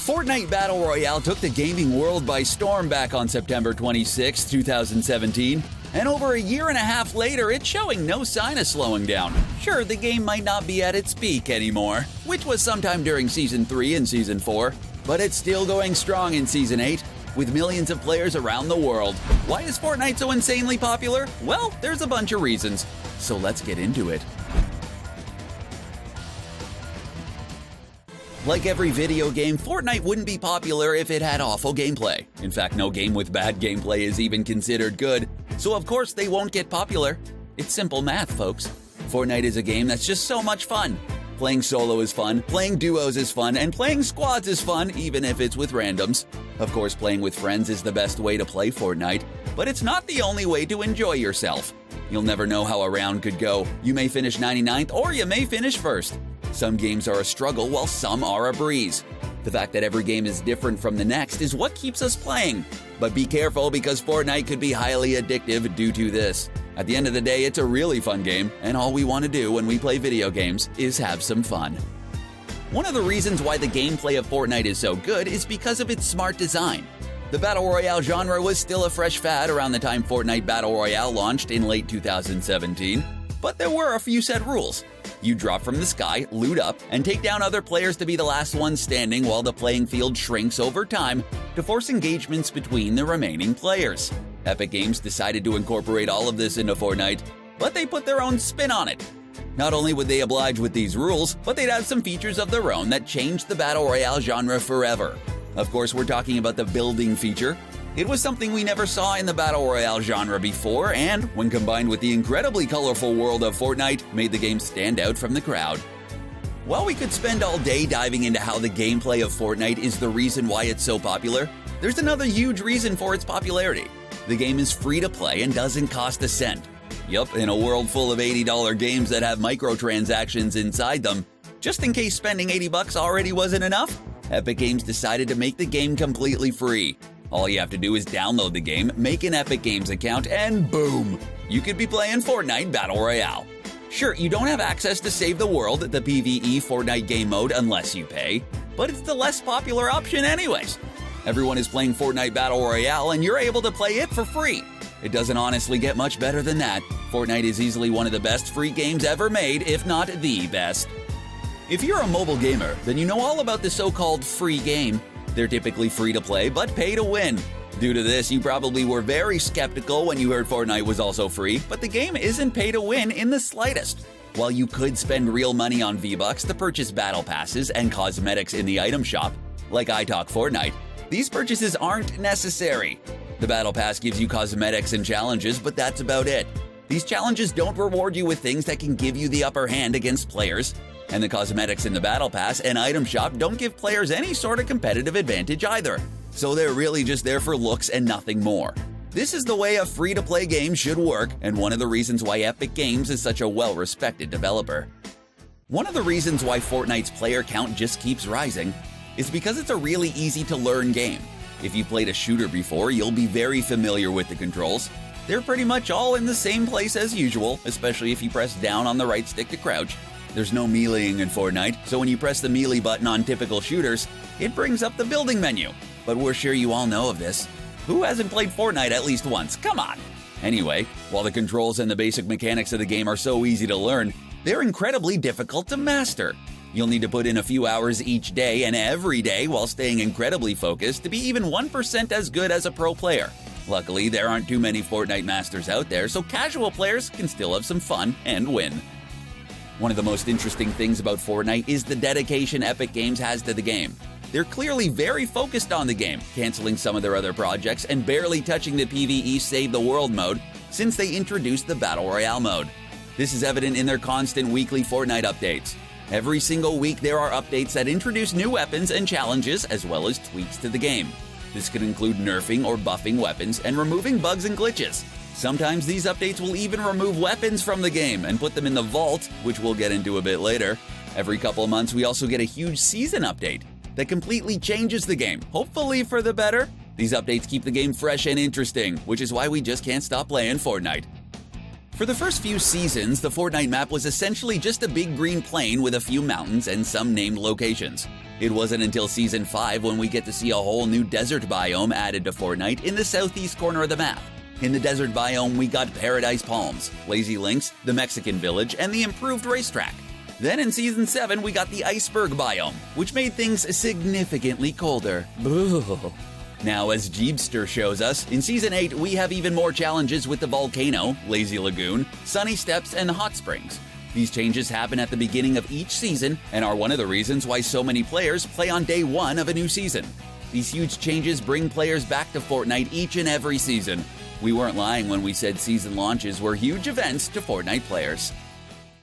Fortnite Battle Royale took the gaming world by storm back on September 26, 2017, and over a year and a half later, it's showing no sign of slowing down. Sure, the game might not be at its peak anymore, which was sometime during Season 3 and Season 4, but it's still going strong in Season 8, with millions of players around the world. Why is Fortnite so insanely popular? Well, there's a bunch of reasons, so let's get into it. Like every video game, Fortnite wouldn't be popular if it had awful gameplay. In fact, no game with bad gameplay is even considered good, so of course they won't get popular. It's simple math, folks. Fortnite is a game that's just so much fun. Playing solo is fun, playing duos is fun, and playing squads is fun, even if it's with randoms. Of course, playing with friends is the best way to play Fortnite, but it's not the only way to enjoy yourself. You'll never know how a round could go. You may finish 99th, or you may finish first. Some games are a struggle while some are a breeze. The fact that every game is different from the next is what keeps us playing. But be careful, because Fortnite could be highly addictive due to this. At the end of the day, it's a really fun game, and all we want to do when we play video games is have some fun. One of the reasons why the gameplay of Fortnite is so good is because of its smart design. The Battle Royale genre was still a fresh fad around the time Fortnite Battle Royale launched in late 2017, but there were a few set rules. You drop from the sky, loot up, and take down other players to be the last one standing while the playing field shrinks over time to force engagements between the remaining players. Epic Games decided to incorporate all of this into Fortnite, but they put their own spin on it. Not only would they oblige with these rules, but they'd have some features of their own that changed the Battle Royale genre forever. Of course, we're talking about the building feature. It was something we never saw in the Battle Royale genre before, and when combined with the incredibly colorful world of Fortnite, made the game stand out from the crowd. While we could spend all day diving into how the gameplay of Fortnite is the reason why it's so popular, there's another huge reason for its popularity. The game is free to play and doesn't cost a cent. Yup, in a world full of $80 games that have microtransactions inside them, just in case spending $80 already wasn't enough, Epic Games decided to make the game completely free. All you have to do is download the game, make an Epic Games account, and boom! You could be playing Fortnite Battle Royale. Sure, you don't have access to Save the World, the PvE Fortnite game mode, unless you pay, but it's the less popular option anyways. Everyone is playing Fortnite Battle Royale, and you're able to play it for free. It doesn't honestly get much better than that. Fortnite is easily one of the best free games ever made, if not the best. If you're a mobile gamer, then you know all about the so-called free game. They're typically free to play, but pay to win. Due to this, you probably were very skeptical when you heard Fortnite was also free, but the game isn't pay to win in the slightest. While you could spend real money on V-Bucks to purchase battle passes and cosmetics in the item shop, like I Talk Fortnite, these purchases aren't necessary. The Battle Pass gives you cosmetics and challenges, but that's about it. These challenges don't reward you with things that can give you the upper hand against players, and the cosmetics in the Battle Pass and item shop don't give players any sort of competitive advantage either. So they're really just there for looks and nothing more. This is the way a free-to-play game should work, and one of the reasons why Epic Games is such a well-respected developer. One of the reasons why Fortnite's player count just keeps rising is because it's a really easy-to-learn game. If you've played a shooter before, you'll be very familiar with the controls. They're pretty much all in the same place as usual, especially if you press down on the right stick to crouch. There's no meleeing in Fortnite, so when you press the melee button on typical shooters, it brings up the building menu. But we're sure you all know of this. Who hasn't played Fortnite at least once? Come on! Anyway, while the controls and the basic mechanics of the game are so easy to learn, they're incredibly difficult to master. You'll need to put in a few hours each day and every day while staying incredibly focused to be even 1% as good as a pro player. Luckily, there aren't too many Fortnite masters out there, so casual players can still have some fun and win. One of the most interesting things about Fortnite is the dedication Epic Games has to the game. They're clearly very focused on the game, canceling some of their other projects and barely touching the PvE Save the World mode since they introduced the Battle Royale mode. This is evident in their constant weekly Fortnite updates. Every single week there are updates that introduce new weapons and challenges as well as tweaks to the game. This could include nerfing or buffing weapons and removing bugs and glitches. Sometimes these updates will even remove weapons from the game and put them in the vault, which we'll get into a bit later. Every couple of months we also get a huge season update that completely changes the game, hopefully for the better. These updates keep the game fresh and interesting, which is why we just can't stop playing Fortnite. For the first few seasons, the Fortnite map was essentially just a big green plain with a few mountains and some named locations. It wasn't until Season 5 when we get to see a whole new desert biome added to Fortnite in the southeast corner of the map. In the desert biome, we got Paradise Palms, Lazy Links, the Mexican Village, and the improved racetrack. Then in Season 7, we got the Iceberg biome, which made things significantly colder. Now, as Jeebster shows us, in Season 8, we have even more challenges with the Volcano, Lazy Lagoon, Sunny Steps, and the Hot Springs. These changes happen at the beginning of each season and are one of the reasons why so many players play on day one of a new season. These huge changes bring players back to Fortnite each and every season. We weren't lying when we said season launches were huge events to Fortnite players.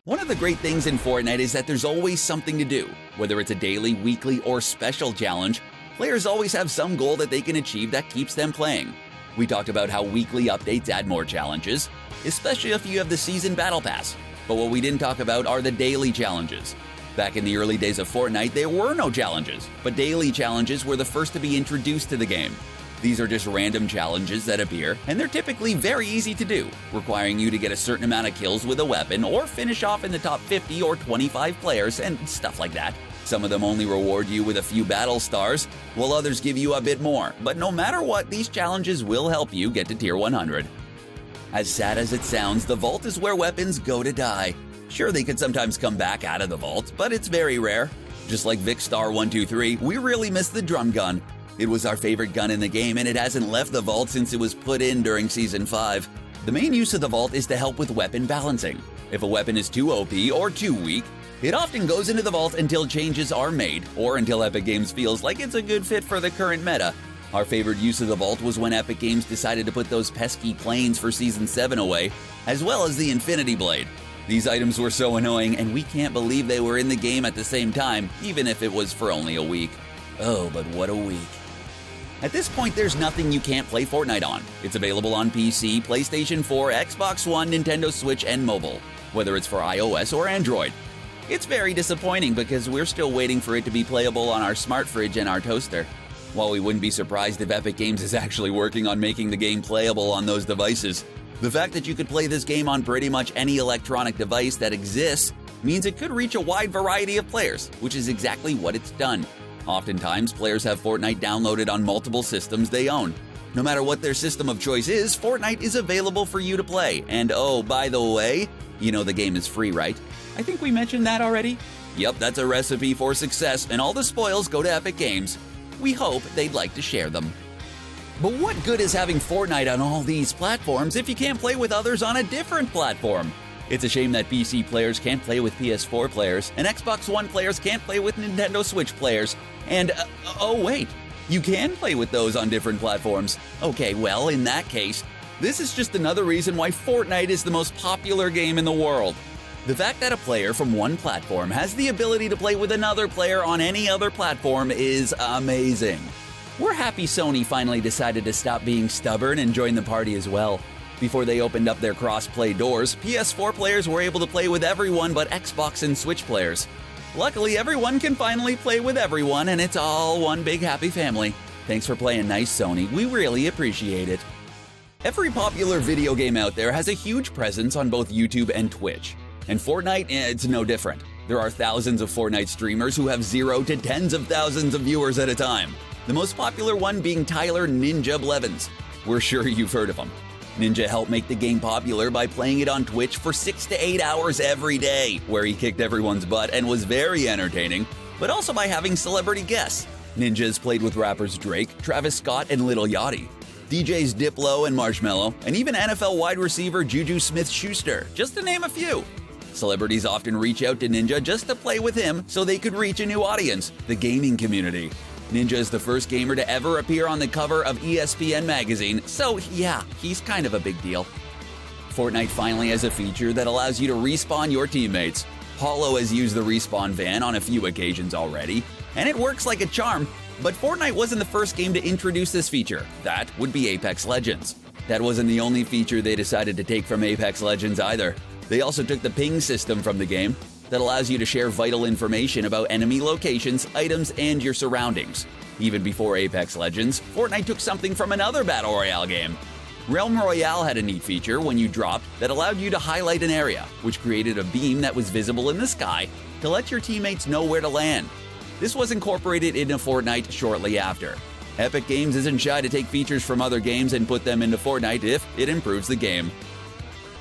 One of the great things in Fortnite is that there's always something to do. Whether it's a daily, weekly, or special challenge, players always have some goal that they can achieve that keeps them playing. We talked about how weekly updates add more challenges, especially if you have the Season Battle Pass. But what we didn't talk about are the daily challenges. Back in the early days of Fortnite, there were no challenges, but daily challenges were the first to be introduced to the game. These are just random challenges that appear, and they're typically very easy to do, requiring you to get a certain amount of kills with a weapon or finish off in the top 50 or 25 players and stuff like that. Some of them only reward you with a few battle stars, while others give you a bit more. But no matter what, these challenges will help you get to tier 100. As sad as it sounds, the vault is where weapons go to die. Sure, they could sometimes come back out of the vault, but it's very rare. Just like Vicstar123, we really miss the drum gun. It was our favorite gun in the game, and it hasn't left the vault since it was put in during Season 5. The main use of the vault is to help with weapon balancing. If a weapon is too OP or too weak, it often goes into the vault until changes are made, or until Epic Games feels like it's a good fit for the current meta. Our favorite use of the vault was when Epic Games decided to put those pesky planes for Season 7 away, as well as the Infinity Blade. These items were so annoying, and we can't believe they were in the game at the same time, even if it was for only a week. Oh, but what a week. At this point, there's nothing you can't play Fortnite on. It's available on PC, PlayStation 4, Xbox One, Nintendo Switch, and mobile, whether it's for iOS or Android. It's very disappointing because we're still waiting for it to be playable on our smart fridge and our toaster. While we wouldn't be surprised if Epic Games is actually working on making the game playable on those devices, the fact that you could play this game on pretty much any electronic device that exists means it could reach a wide variety of players, which is exactly what it's done. Oftentimes, players have Fortnite downloaded on multiple systems they own. No matter what their system of choice is, Fortnite is available for you to play. And oh, by the way, you know the game is free, right? I think we mentioned that already. Yep, that's a recipe for success, and all the spoils go to Epic Games. We hope they'd like to share them. But what good is having Fortnite on all these platforms if you can't play with others on a different platform? It's a shame that PC players can't play with PS4 players, and Xbox One players can't play with Nintendo Switch players, and, oh wait, you can play with those on different platforms. Okay, well, in that case, this is just another reason why Fortnite is the most popular game in the world. The fact that a player from one platform has the ability to play with another player on any other platform is amazing. We're happy Sony finally decided to stop being stubborn and join the party as well. Before they opened up their cross-play doors, PS4 players were able to play with everyone but Xbox and Switch players. Luckily, everyone can finally play with everyone, and it's all one big happy family. Thanks for playing nice, Sony. We really appreciate it. Every popular video game out there has a huge presence on both YouTube and Twitch. And Fortnite, it's no different. There are thousands of Fortnite streamers who have 0 to tens of thousands of viewers at a time. The most popular one being Tyler Ninja Blevins. We're sure you've heard of him. Ninja helped make the game popular by playing it on Twitch for 6 to 8 hours every day, where he kicked everyone's butt and was very entertaining, but also by having celebrity guests. Ninja has played with rappers Drake, Travis Scott, and Lil Yachty, DJs Diplo and Marshmello, and even NFL wide receiver Juju Smith-Schuster, just to name a few. Celebrities often reach out to Ninja just to play with him so they could reach a new audience, the gaming community. Ninja is the first gamer to ever appear on the cover of ESPN magazine, so yeah, he's kind of a big deal. Fortnite finally has a feature that allows you to respawn your teammates. Hollow has used the respawn van on a few occasions already, and it works like a charm, but Fortnite wasn't the first game to introduce this feature. That would be Apex Legends. That wasn't the only feature they decided to take from Apex Legends either. They also took the ping system from the game that allows you to share vital information about enemy locations, items, and your surroundings. Even before Apex Legends, Fortnite took something from another Battle Royale game. Realm Royale had a neat feature when you dropped that allowed you to highlight an area, which created a beam that was visible in the sky to let your teammates know where to land. This was incorporated into Fortnite shortly after. Epic Games isn't shy to take features from other games and put them into Fortnite if it improves the game.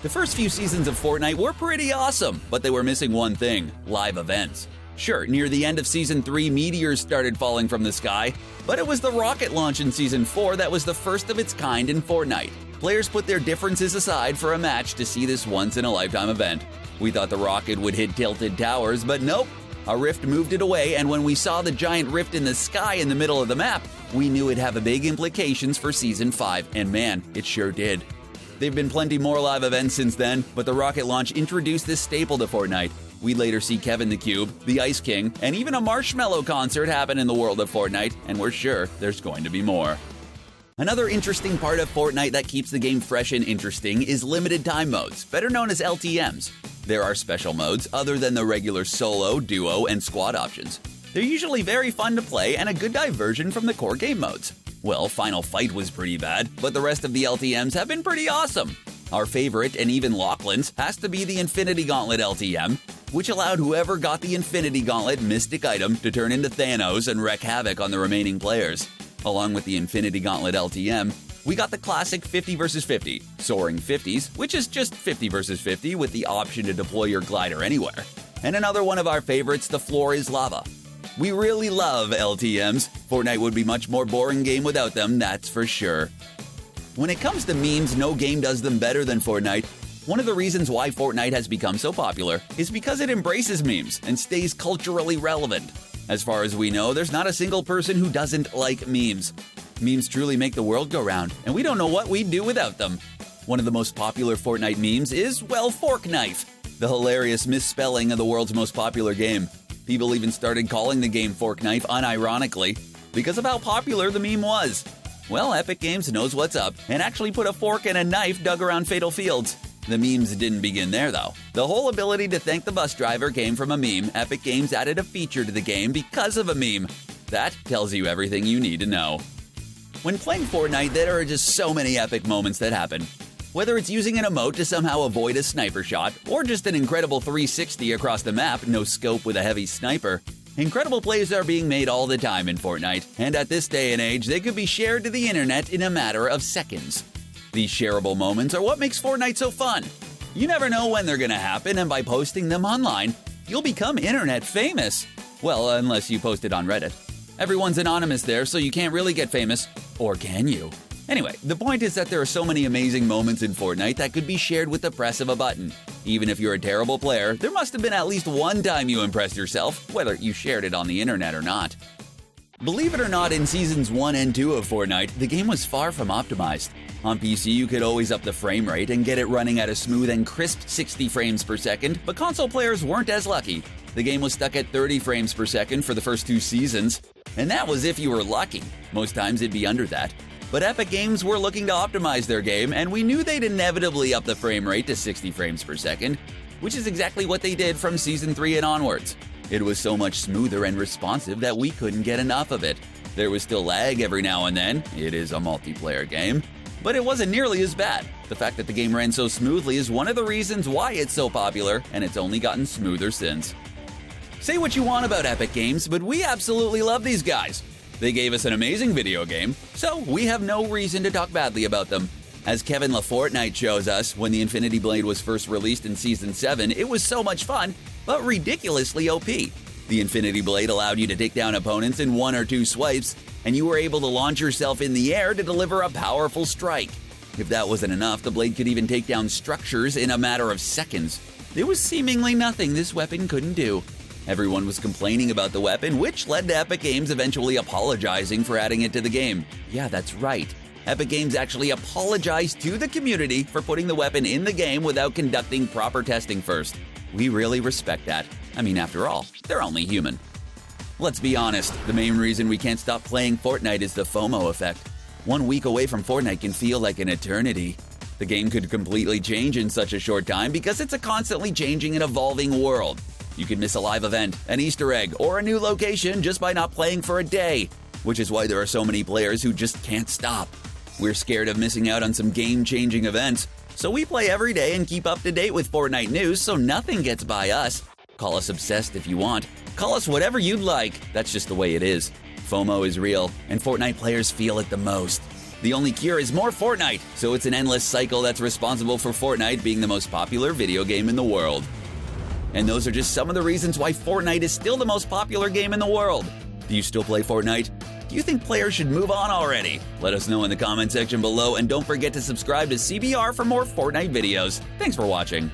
The first few seasons of Fortnite were pretty awesome, but they were missing one thing: live events. Sure, near the end of Season 3, meteors started falling from the sky, but it was the rocket launch in Season 4 that was the first of its kind in Fortnite. Players put their differences aside for a match to see this once-in-a-lifetime event. We thought the rocket would hit tilted towers, but nope. A rift moved it away, and when we saw the giant rift in the sky in the middle of the map, we knew it'd have big implications for Season 5, and man, it sure did. There've been plenty more live events since then, but the rocket launch introduced this staple to Fortnite. We later see Kevin the Cube, the Ice King, and even a Marshmallow concert happen in the world of Fortnite, and we're sure there's going to be more. Another interesting part of Fortnite that keeps the game fresh and interesting is limited time modes, better known as LTMs. There are special modes other than the regular solo, duo, and squad options. They're usually very fun to play and a good diversion from the core game modes. Well, Final Fight was pretty bad, but the rest of the LTMs have been pretty awesome. Our favorite, and even Lachlan's, has to be the Infinity Gauntlet LTM, which allowed whoever got the Infinity Gauntlet mystic item to turn into Thanos and wreak havoc on the remaining players. Along with the Infinity Gauntlet LTM, we got the classic 50 vs 50, Soaring 50s, which is just 50 vs 50 with the option to deploy your glider anywhere. And another one of our favorites, the Floor is Lava. We really love LTMs. Fortnite would be a much more boring game without them, that's for sure. When it comes to memes, no game does them better than Fortnite. One of the reasons why Fortnite has become so popular is because it embraces memes and stays culturally relevant. As far as we know, there's not a single person who doesn't like memes. Memes truly make the world go round, and we don't know what we'd do without them. One of the most popular Fortnite memes is, well, Fork Knife, the hilarious misspelling of the world's most popular game. People even started calling the game Fork Knife unironically because of how popular the meme was. Well, Epic Games knows what's up and actually put a fork and a knife dug around Fatal Fields. The memes didn't begin there, though. The whole ability to thank the bus driver came from a meme. Epic Games added a feature to the game because of a meme. That tells you everything you need to know. When playing Fortnite, there are just so many epic moments that happen. Whether it's using an emote to somehow avoid a sniper shot, or just an incredible 360 across the map, no scope with a heavy sniper, incredible plays are being made all the time in Fortnite, and at this day and age, they could be shared to the internet in a matter of seconds. These shareable moments are what makes Fortnite so fun. You never know when they're gonna happen, and by posting them online, you'll become internet famous. Well, unless you post it on Reddit. Everyone's anonymous there, so you can't really get famous. Or can you? Anyway, the point is that there are so many amazing moments in Fortnite that could be shared with the press of a button. Even if you're a terrible player, there must have been at least one time you impressed yourself, whether you shared it on the internet or not. Believe it or not, in Seasons 1 and 2 of Fortnite, the game was far from optimized. On PC, you could always up the frame rate and get it running at a smooth and crisp 60 frames per second, but console players weren't as lucky. The game was stuck at 30 frames per second for the first 2 seasons, and that was if you were lucky. Most times it'd be under that. But Epic Games were looking to optimize their game, and we knew they'd inevitably up the frame rate to 60 frames per second, which is exactly what they did from Season 3 and onwards. It was so much smoother and responsive that we couldn't get enough of it. There was still lag every now and then. It is a multiplayer game. But it wasn't nearly as bad. The fact that the game ran so smoothly is one of the reasons why it's so popular, and it's only gotten smoother since. Say what you want about Epic Games, but we absolutely love these guys. They gave us an amazing video game, so we have no reason to talk badly about them. As Kevin LaFortnite shows us, when the Infinity Blade was first released in Season 7, it was so much fun, but ridiculously OP. The Infinity Blade allowed you to take down opponents in 1 or 2 swipes, and you were able to launch yourself in the air to deliver a powerful strike. If that wasn't enough, the blade could even take down structures in a matter of seconds. There was seemingly nothing this weapon couldn't do. Everyone was complaining about the weapon, which led to Epic Games eventually apologizing for adding it to the game. Yeah, that's right. Epic Games actually apologized to the community for putting the weapon in the game without conducting proper testing first. We really respect that. I mean, after all, they're only human. Let's be honest, the main reason we can't stop playing Fortnite is the FOMO effect. 1 week away from Fortnite can feel like an eternity. The game could completely change in such a short time because it's a constantly changing and evolving world. You could miss a live event, an Easter egg, or a new location just by not playing for a day, which is why there are so many players who just can't stop. We're scared of missing out on some game-changing events, so we play every day and keep up to date with Fortnite news so nothing gets by us. Call us obsessed if you want. Call us whatever you'd like. That's just the way it is. FOMO is real, and Fortnite players feel it the most. The only cure is more Fortnite, so it's an endless cycle that's responsible for Fortnite being the most popular video game in the world. And those are just some of the reasons why Fortnite is still the most popular game in the world. Do you still play Fortnite? Do you think players should move on already? Let us know in the comment section below, and don't forget to subscribe to CBR for more Fortnite videos. Thanks for watching.